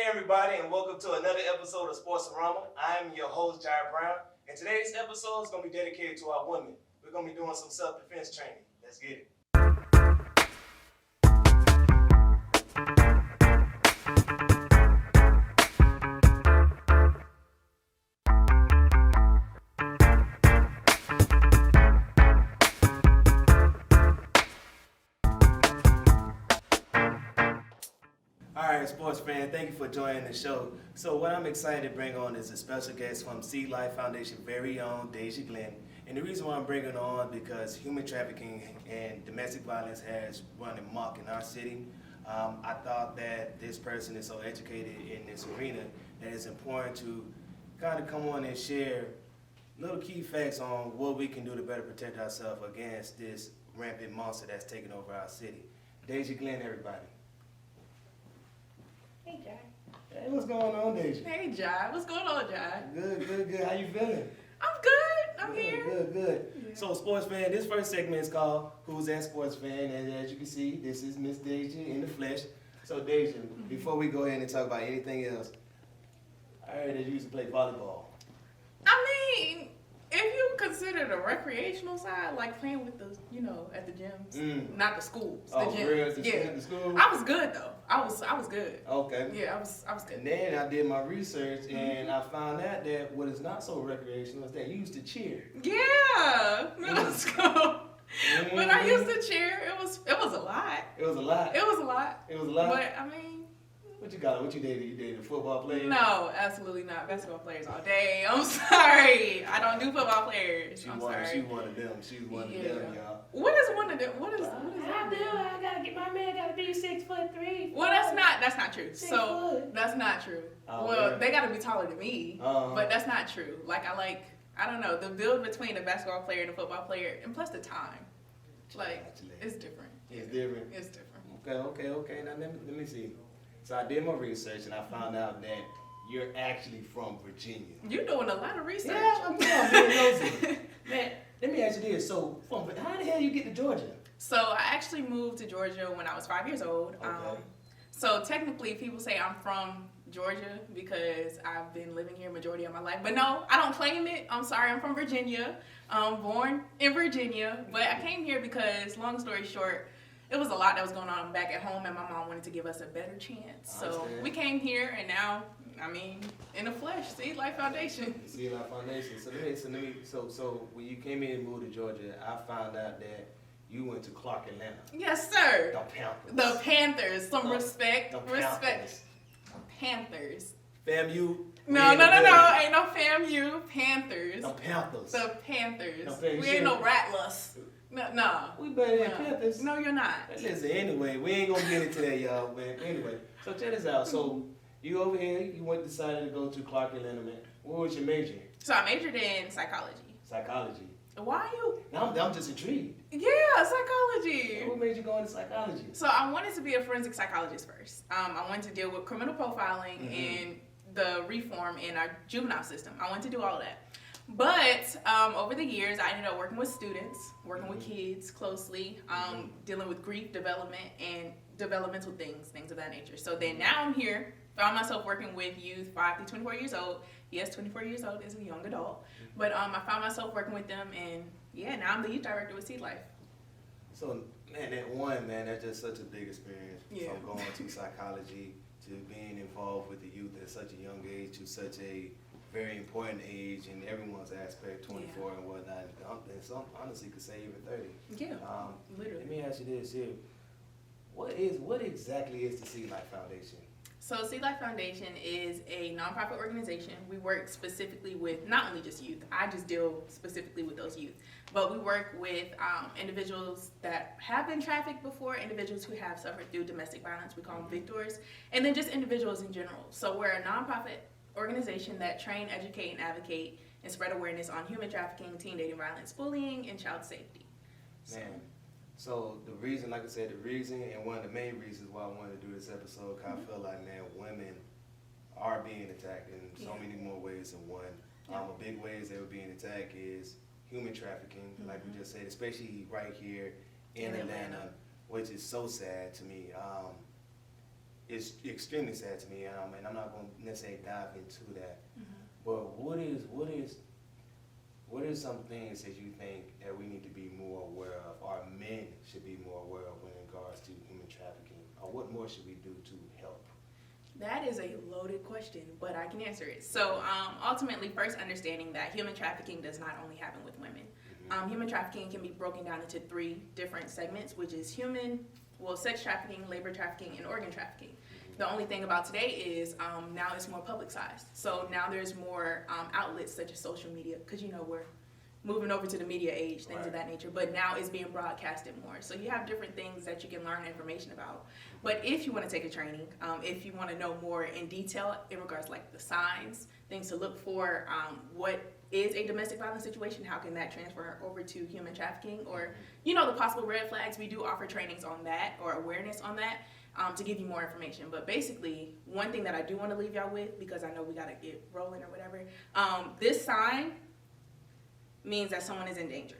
everybody, and welcome to another episode of SPORTS-A-RAMA. I'm your host, Jared Brown, and today's episode is going to be dedicated to our women. We're going to be doing some self-defense training. Let's get it. Alright, sports fan, thank you for joining the show. So what I'm excited to bring on is a special guest from Sea Life Foundation very own Deja Glenn. And the reason why I'm bringing her on because human trafficking and domestic violence has run amok in our city. I thought that this person is so educated in this arena that it's important to kind of come on and share little key facts on what we can do to better protect ourselves against this rampant monster that's taking over our city. Deja Glenn, everybody. Hey, Jai. Hey, what's going on, Deja? Hey, Jai. What's going on, Jai? Good. How you feeling? I'm good. I'm here. Good. Yeah. So, sports fan, this first segment is called Who's That Sports Fan? And as you can see, this is Miss Deja in the flesh. So, Deja, before we go ahead and talk about anything else, I heard that you used to play volleyball. I mean, if you consider the recreational side, like playing with the, at the gyms, not the schools, the gyms. Real? The school? I was good though. I was good. Okay. Yeah, I was good. And then I did my research, and I found out that what is not so recreational is that you used to cheer. Yeah, middle school. But I used to cheer. It was a lot. It was a lot. It was a lot. But I mean. What you got? What you dated? You dated a football player? No, absolutely not. Basketball players all day. I'm sorry. I don't do football players. She was one of them. She was one of them, y'all. What is one of them? What is I that? do. I gotta get my man. Gotta be 6'3". Well, that's not true. 6 So foot. that's not true. Oh, well, yeah. they gotta be taller than me, but that's not true. I don't know, the build between a basketball player and a football player, and plus the time, it's different. It's different. It's different. Okay. Now let me see. So I did my research and I found out that you're actually from Virginia. You're doing a lot of research. Yeah, I'm being nosy. Man, let me ask you this. So, how the hell you get to Georgia? So I actually moved to Georgia when I was 5 years old. Okay. So technically people say I'm from Georgia because I've been living here majority of my life. But no, I don't claim it. I'm sorry, I'm from Virginia. Born in Virginia. But I came here because, long story short, it was a lot that was going on back at home, and my mom wanted to give us a better chance. So we came here, and now, in the flesh, Sea Life Foundation. Sea Life Foundation. So when you came in and moved to Georgia, I found out that you went to Clark Atlanta. Yes, sir. The Panthers. The Panthers. Some respect. The Respect. Panthers. FAMU. No. Ain't no FAMU. Panthers. The Panthers. The Panthers. The Panthers. We ain't no Ratlers. No. We better than Panthers. No, you're not. Listen, anyway, we ain't gonna get into that, y'all. But anyway, so check this out. So you over here, you decided to go to Clark Atlanta, man. What was your major? So I majored in psychology. Psychology. Why are you? Now I'm just intrigued. Yeah, psychology. What made you go into psychology? So I wanted to be a forensic psychologist first. I wanted to deal with criminal profiling and the reform in our juvenile system. I wanted to do all of that. But over the years, I ended up working with students, working with kids closely, dealing with grief development and developmental things of that nature. So then now I'm here, found myself working with youth 5 to 24 years old. Yes, 24 years old is a young adult. But I found myself working with them, and yeah, now I'm the youth director with Sea Life. So, that's just such a big experience. Yeah. From going to psychology to being involved with the youth at such a young age to such a very important age in everyone's aspect, 24 and whatnot. And some honestly could say even 30. Yeah, literally. Let me ask you this here. What exactly is the Sea Life Foundation? So Sea Life Foundation is a nonprofit organization. We work specifically with not only just youth. I just deal specifically with those youth. But we work with individuals that have been trafficked before, individuals who have suffered through domestic violence, we call them victors, and then just individuals in general. So we're a nonprofit organization that train, educate, and advocate and spread awareness on human trafficking, teen dating violence, bullying, and child safety. So the reason, like I said, and one of the main reasons why I wanted to do this episode, because I feel like, man, women are being attacked in so many more ways than one. A big ways they were being attacked is human trafficking, like we just said, especially right here in Atlanta, which is so sad to me. is extremely sad to me, and I'm not going to necessarily dive into that. Mm-hmm. But what is some things that you think that we need to be more aware of, or men should be more aware of when in regards to human trafficking, or what more should we do to help? That is a loaded question, but I can answer it. So ultimately, first understanding that human trafficking does not only happen with women. Human trafficking can be broken down into 3 different segments, which is sex trafficking, labor trafficking, and organ trafficking. The only thing about today is now it's more publicized. So now there's more outlets such as social media, because we're moving over to the media age, things of that nature. But now it's being broadcasted more. So you have different things that you can learn information about. But if you want to take a training, if you want to know more in detail in regards to like the signs, things to look for, what is a domestic violence situation, how can that transfer over to human trafficking, or the possible red flags, we do offer trainings on that or awareness on that. To give you more information. But basically, one thing that I do want to leave y'all with, because I know we got to get rolling or whatever, this sign means that someone is in danger.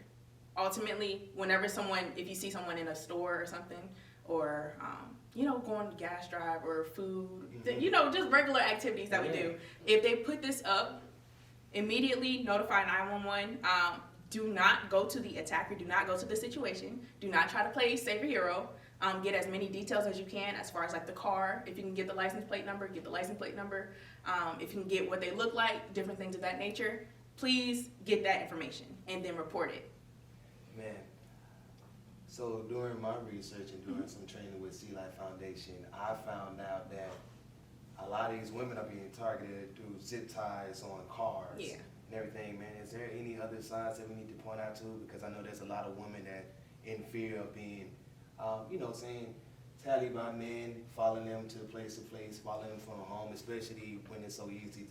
Ultimately, if you see someone in a store or something, or, going to gas drive or food, just regular activities that we do, if they put this up, immediately notify 911. Do not go to the attacker. Do not go to the situation. Do not try to play savior hero. Get as many details as you can as far as like the car. If you can get the license plate number, get the license plate number. If you can get what they look like, different things of that nature, please get that information and then report it. Man, so during my research and doing some training with Sea Life Foundation, I found out that a lot of these women are being targeted through zip ties on cars and everything, man. Is there any other signs that we need to point out to? Because I know there's a lot of women that in fear of being saying Taliban men, following them to place, following them from home, especially when it's so easy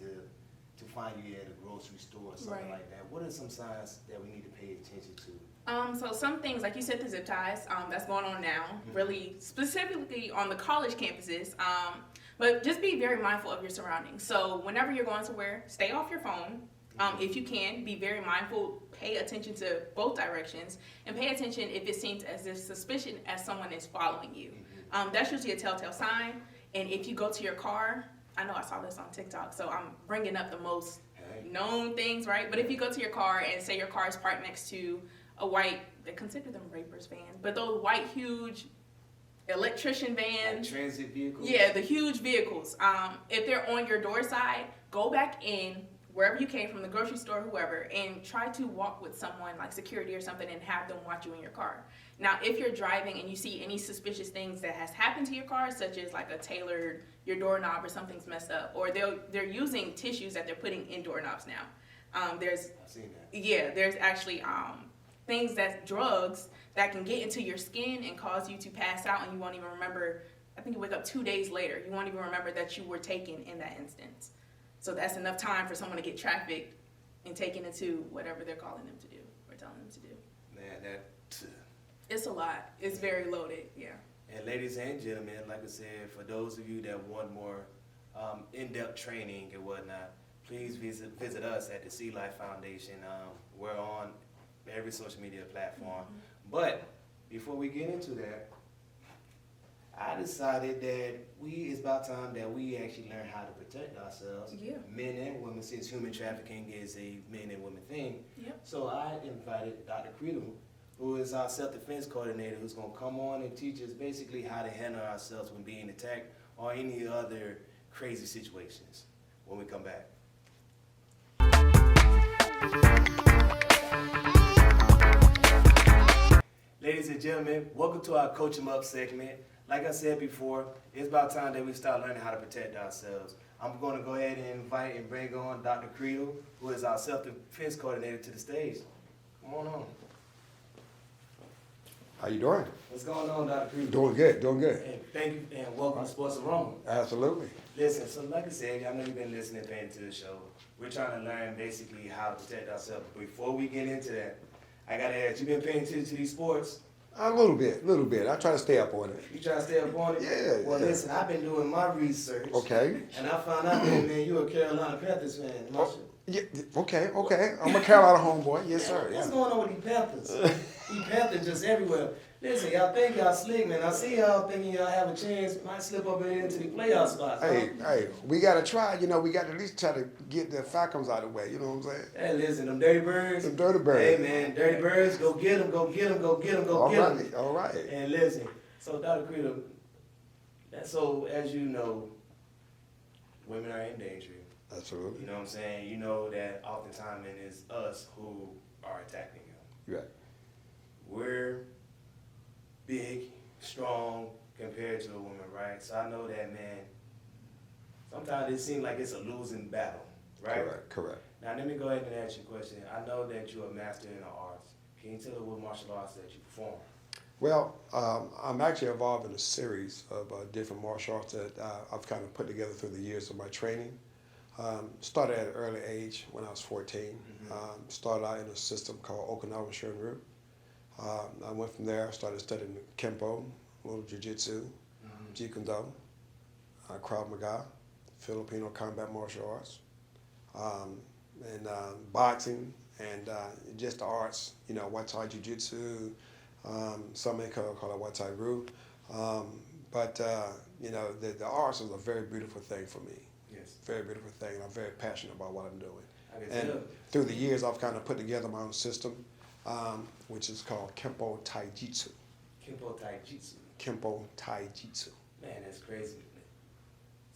to find you at a grocery store or something like that. What are some signs that we need to pay attention to? So some things, like you said, the zip ties, that's going on now, really specifically on the college campuses. But just be very mindful of your surroundings. So whenever you're going somewhere, stay off your phone. If you can, be very mindful, pay attention to both directions, and pay attention if it seems as if suspicion as someone is following you. That's usually a telltale sign. And if you go to your car, I know I saw this on TikTok, so I'm bringing up the most known things, right? But if you go to your car and say your car is parked next to a white, they consider them rapers vans, but those white, huge electrician vans. Like transit vehicles? Yeah, the huge vehicles. If they're on your door side, go back in, wherever you came from, the grocery store, whoever, and try to walk with someone like security or something and have them watch you in your car. Now, if you're driving and you see any suspicious things that has happened to your car, such as like a tailored, your doorknob or something's messed up, or they're using tissues that they're putting in doorknobs now. I've seen that. Yeah, there's actually things drugs that can get into your skin and cause you to pass out, and you won't even remember. I think you wake up 2 days later, you won't even remember that you were taken in that instance. So that's enough time for someone to get trafficked and taken into whatever they're calling them to do or telling them to do. Man, it's a lot. It's very loaded, yeah. And ladies and gentlemen, like I said, for those of you that want more in-depth training and whatnot, please visit us at the Sea Life Foundation. We're on every social media platform. But before we get into that, I decided that it's about time that we actually learn how to protect ourselves, men and women, since human trafficking is a men and women thing. So I invited Dr. Creedle, who is our self-defense coordinator, who's going to come on and teach us basically how to handle ourselves when being attacked or any other crazy situations when we come back. Ladies and gentlemen, welcome to our Coach 'em Up segment. Like I said before, it's about time that we start learning how to protect ourselves. I'm going to go ahead and invite and bring on Dr. Creedle, who is our self-defense coordinator, to the stage. Come on. How you doing? What's going on, Dr. Creedle? Doing good, doing good. And thank you, and welcome to SPORTS-A-RAMA. Absolutely. Listen, so like I said, I know you've been listening and paying to the show. We're trying to learn basically how to protect ourselves. Before we get into that, I got to ask, you been paying attention to these sports? A little bit. I try to stay up on it. You trying to stay up on it? Yeah. Well, listen, I've been doing my research. Okay. And I found out that, man, you're a Carolina Panthers fan. Yeah. Okay. I'm a Carolina homeboy. Yes, sir. What's Yeah. going on with these Panthers? These Panthers just everywhere. Listen, y'all think y'all slick, man. I see y'all thinking y'all have a chance, might slip up into the playoff spots. Hey, we gotta try. You know, we got to at least try to get the Falcons out of the way. You know what I'm saying? Hey, listen, them dirty birds. Them dirty birds. Hey, man, dirty birds, go get them, go get them, go get them, go get them. All right. And listen, so Dr. Credo, so as you know, women are in danger. Absolutely. You know what I'm saying? You know that oftentimes it is us who are attacking them. Right. We're big, strong compared to a woman, right? So I know that, man, sometimes it seems like it's a losing battle, right? Correct. Now, let me go ahead and ask you a question. I know that you're a master in the arts. Can you tell us what martial arts that you perform? Well, I'm actually involved in a series of different martial arts that I've kind of put together through the years of my training. Started at an early age when I was 14. Started out in a system called Okinawa Shinryu. I went from there, started studying Kempo, a little Jiu-Jitsu, Jeet Kune Do, Krav Maga, Filipino combat martial arts, and boxing, and just the arts, you know, Muay Thai Jiu-Jitsu, some may call it Muay Thai Ru. But, you know, the arts is a very beautiful thing for me. Yes. Very beautiful thing, and I'm very passionate about what I'm doing. I can And tell. through the years, I've kind of put together my own system, which is called Kempo Taijitsu. Kempo Taijitsu. Kempo Taijitsu. Man, that's crazy.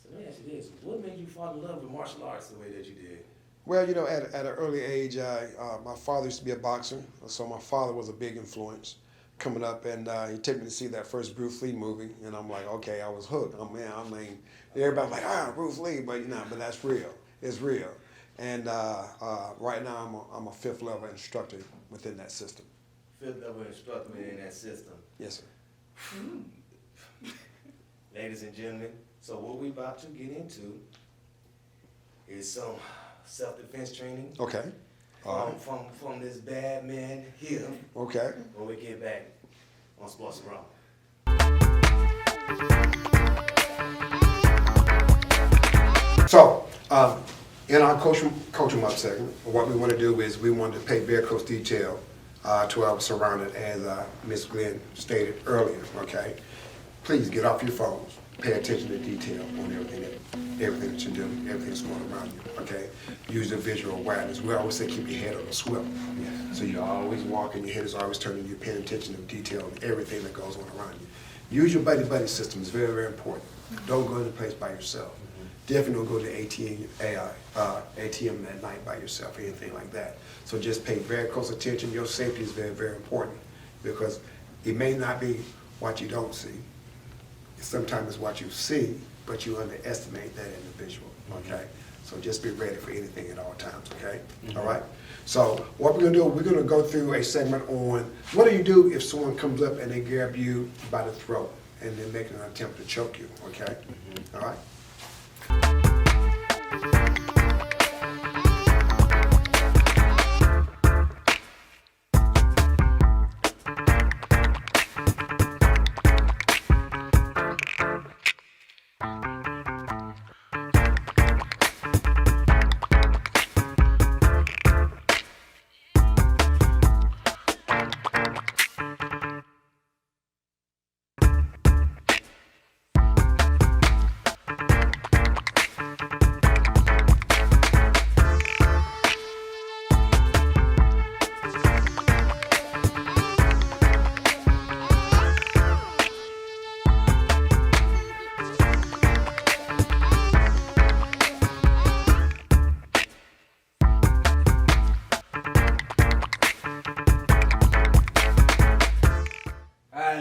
So let me ask you this. What made you fall in love with martial arts the way that you did? Well, you know, at an early age, my father used to be a boxer, so my father was a big influence coming up, and he took me to see that first Bruce Lee movie, and I'm like, okay, I was hooked. I mean, everybody's like, Bruce Lee, but you know, but that's real. It's real. And right now, I'm a fifth level instructor within that system. Fifth level instructor within that system. Yes, sir. Ladies and gentlemen, so what we about to get into is some self-defense training Okay. from this bad man here Okay. when we get back on SPORTS-A-RAMA. So, in our coach 'em up segment, what we want to do is we want to pay very close detail to our surrounding, as Ms. Glenn stated earlier. Okay, please get off your phones. Pay attention to detail on everything that you do, everything that's going around you. Okay, use the visual awareness. We always say keep your head on a swivel. So you're always walking, your head is always turning. You're paying attention to detail on everything that goes on around you. Use your buddy system. It's very, very important. Don't go into a place by yourself. Definitely don't go to ATM at night by yourself or anything like that. So just pay very close attention. Your safety is very, very important, because it may not be what you don't see. Sometimes it's what you see, but you underestimate that individual, okay? So just be ready for anything at all times, okay? All right? So what we're gonna do, we're gonna go through a segment on what do you do if someone comes up and they grab you by the throat and they're making an attempt to choke you, okay? All right?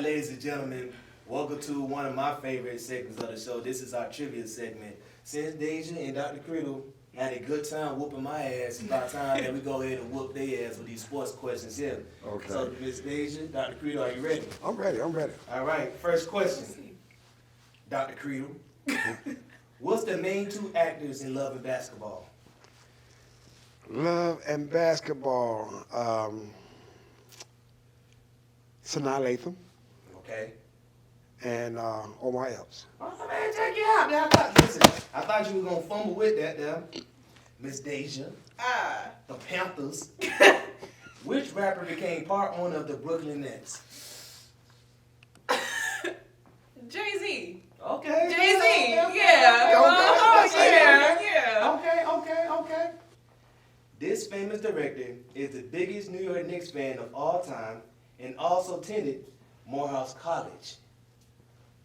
Ladies and gentlemen, welcome to one of my favorite segments of the show. This is our trivia segment. Since Deja and Dr. Credo had a good time whooping my ass, it's about time that we go ahead and whoop their ass with these sports questions here. Okay. So, Ms. Deja, Dr. Credo, are you ready? I'm ready. All right, first question. Dr. Credo, what's the main two actors in Love and Basketball? Love and basketball. Sanaa Lathan Okay. and Omar Epps. Oh, man, check you out. Man, I thought you were going to fumble with that there. Miss Deja. The Panthers. Which rapper became part owner of the Brooklyn Nets? Jay-Z. Okay. Jay-Z. Okay. Yeah. Okay. Yeah. Okay. This famous director is the biggest New York Knicks fan of all time and also attended Morehouse College.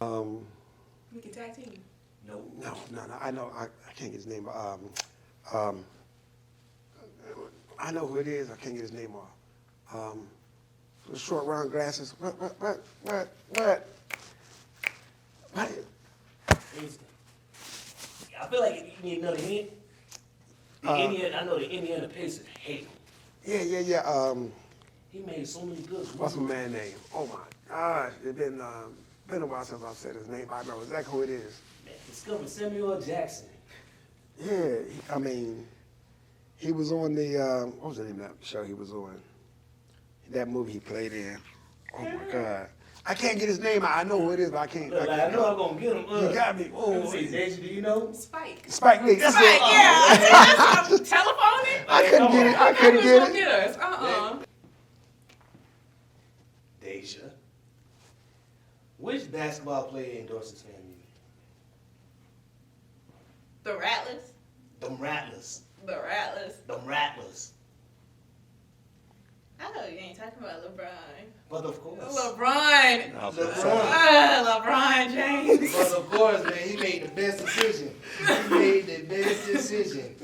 We can tag team. No. No. I know. I can't get his name. I know who it is. I can't get his name off. The short round glasses. What? I feel like you need another hint. I know the Indiana Pacers hate him. Yeah. He made so many good What's my man's name? Oh my gosh, it's been a while since I've said his name. I know exactly who it is. Discovered Samuel Jackson. Yeah, he was on the what was the name of that show he was on? That movie he played in. Oh my God, I can't get his name out. I know who it is, but I can't. Look, I know I'm gonna get him. You got me. Let me see, Deja, do you know? Spike. Spike Lee. That's Spike, it. yeah. Telephone it? I couldn't get it. I couldn't Who's gonna get it. get us? Deja. Which basketball player endorses fan music? The Rattlers. Them Rattlers. The Rattlers. Them Rattlers. I know you ain't talking about LeBron. But of course. LeBron. LeBron. LeBron James. But of course, man, he made the best decision.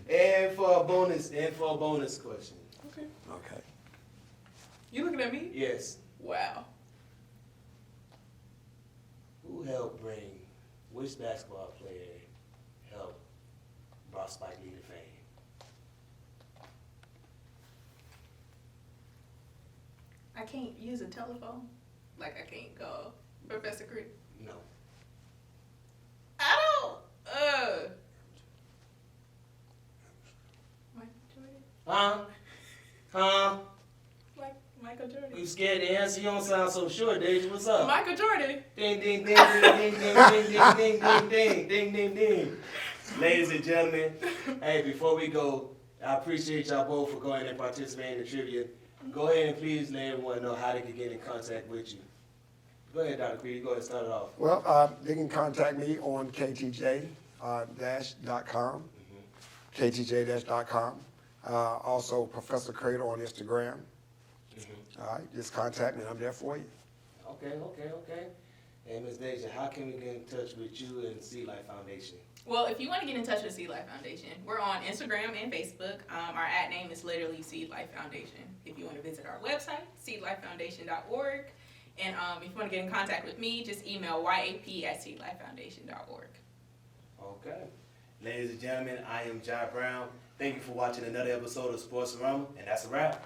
And for a bonus question. Okay. You looking at me? Yes. Wow. Who helped bring, which basketball player helped brought Spike Lee to fame? I can't use a telephone. Like I can't call Professor Creek. No. I don't. Michael Jordan. Huh? Michael Jordan. You scared to answer? You don't sound so sure, Deja. What's up? Michael Jordan. Ding, ding, ding, ding, ding, ding, ding, ding, ding, ding, ding, ding. Ladies and gentlemen, hey, before we go, I appreciate y'all both for going and participating in the trivia. Go ahead and please let everyone know how they can get in contact with you. Go ahead, Dr. Creed. Go ahead and start it off. Well, they can contact me on ktj-.com, ktj-.com. Also, Professor Cradle on Instagram. All right, just contact me and I'm there for you. Okay. And Ms. Deja, how can we get in touch with you and Sea Life Foundation? Well, if you want to get in touch with Seed Life Foundation, we're on Instagram and Facebook. Our @name is literally Seed Life Foundation. If you want to visit our website, seedlifefoundation.org. And if you want to get in contact with me, just email yap@seedlifefoundation.org. Okay. Ladies and gentlemen, I am Jai Brown. Thank you for watching another episode of SPORTS-A-RAMA, and that's a wrap.